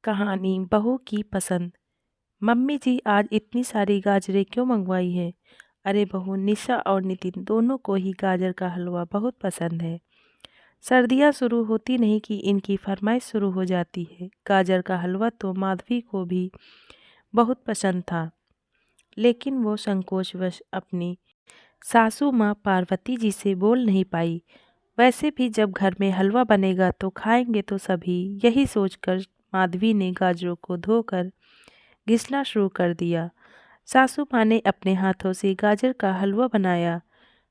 कहानी बहू की पसंद। मम्मी जी आज इतनी सारी गाजरें क्यों मंगवाई है? अरे बहू, निशा और नितिन दोनों को ही गाजर का हलवा बहुत पसंद है। सर्दियाँ शुरू होती नहीं कि इनकी फरमाइश शुरू हो जाती है। गाजर का हलवा तो माधवी को भी बहुत पसंद था, लेकिन वो संकोचवश अपनी सासू माँ पार्वती जी से बोल नहीं पाई। वैसे भी जब घर में हलवा बनेगा तो खाएंगे तो सभी, यही सोचकर माधवी ने गाजरों को धोकर घिसना शुरू कर दिया। सासू माँ ने अपने हाथों से गाजर का हलवा बनाया।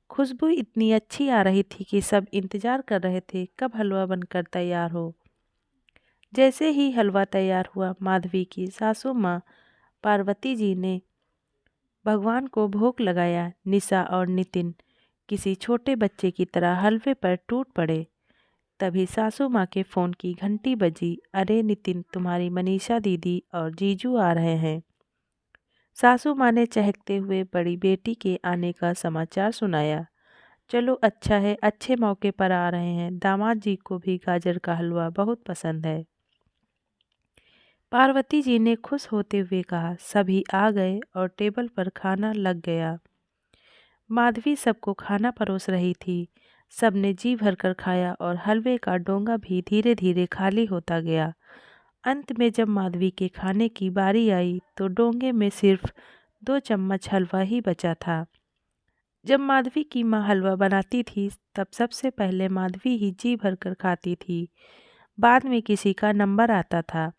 खुशबू इतनी अच्छी आ रही थी कि सब इंतजार कर रहे थे कब हलवा बनकर तैयार हो। जैसे ही हलवा तैयार हुआ, माधवी की सासू माँ पार्वती जी ने भगवान को भोग लगाया। निशा और नितिन किसी छोटे बच्चे की तरह हलवे पर टूट पड़े। तभी सासू माँ के फ़ोन की घंटी बजी। अरे नितिन, तुम्हारी मनीषा दीदी और जीजू आ रहे हैं। सासू माँ ने चहकते हुए बड़ी बेटी के आने का समाचार सुनाया। चलो अच्छा है, अच्छे मौके पर आ रहे हैं। दामाद जी को भी गाजर का हलवा बहुत पसंद है। पार्वती जी ने खुश होते हुए कहा। सभी आ गए और टेबल पर खाना लग गया। माधवी सबको खाना परोस रही थी। सबने जी भरकर खाया और हलवे का डोंगा भी धीरे धीरे खाली होता गया। अंत में जब माधवी के खाने की बारी आई तो डोंगे में सिर्फ 2 चम्मच हलवा ही बचा था। जब माधवी की माँ हलवा बनाती थी तब सबसे पहले माधवी ही जी भरकर खाती थी, बाद में किसी का नंबर आता था।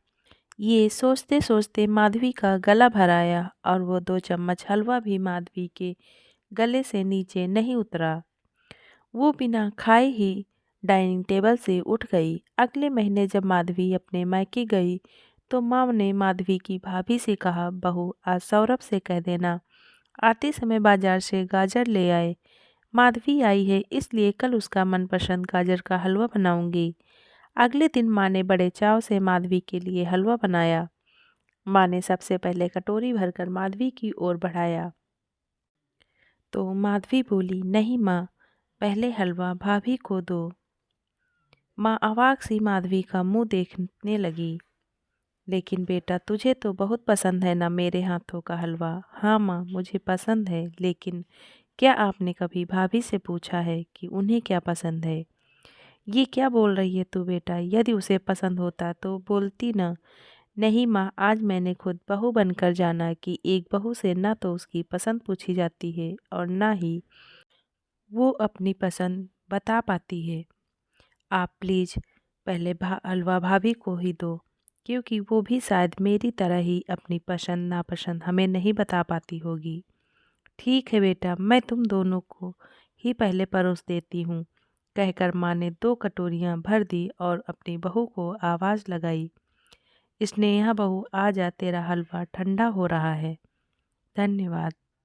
ये सोचते सोचते माधवी का गला भर आया और वो 2 चम्मच हलवा भी माधवी के गले से नीचे नहीं उतरा। वो बिना खाए ही डाइनिंग टेबल से उठ गई। अगले महीने जब माधवी अपने मायके गई तो माँ ने माधवी की भाभी से कहा, बहू आज सौरभ से कह देना आते समय बाजार से गाजर ले आए। माधवी आई है इसलिए कल उसका मनपसंद गाजर का हलवा बनाऊंगी। अगले दिन माँ ने बड़े चाव से माधवी के लिए हलवा बनाया। माँ ने सबसे पहले कटोरी भरकर माधवी की ओर बढ़ाया तो माधवी बोली, नहीं माँ, पहले हलवा भाभी को दो। माँ अवाक सी माधवी का मुंह देखने लगी। लेकिन बेटा, तुझे तो बहुत पसंद है ना मेरे हाथों का हलवा। हाँ माँ, मुझे पसंद है, लेकिन क्या आपने कभी भाभी से पूछा है कि उन्हें क्या पसंद है? ये क्या बोल रही है तू बेटा? यदि उसे पसंद होता तो बोलती ना। नहीं माँ, आज मैंने खुद बहू बनकर जाना कि एक बहू से ना तो उसकी पसंद पूछी जाती है और ना ही वो अपनी पसंद बता पाती है। आप प्लीज़ पहले हलवा भाभी को ही दो, क्योंकि वो भी शायद मेरी तरह ही अपनी पसंद नापसंद हमें नहीं बता पाती होगी। ठीक है बेटा, मैं तुम दोनों को ही पहले परोस देती हूँ, कहकर माँ ने 2 कटोरियाँ भर दी और अपनी बहू को आवाज़ लगाई, स्नेहा बहू आ जा, तेरा हलवा ठंडा हो रहा है। धन्यवाद।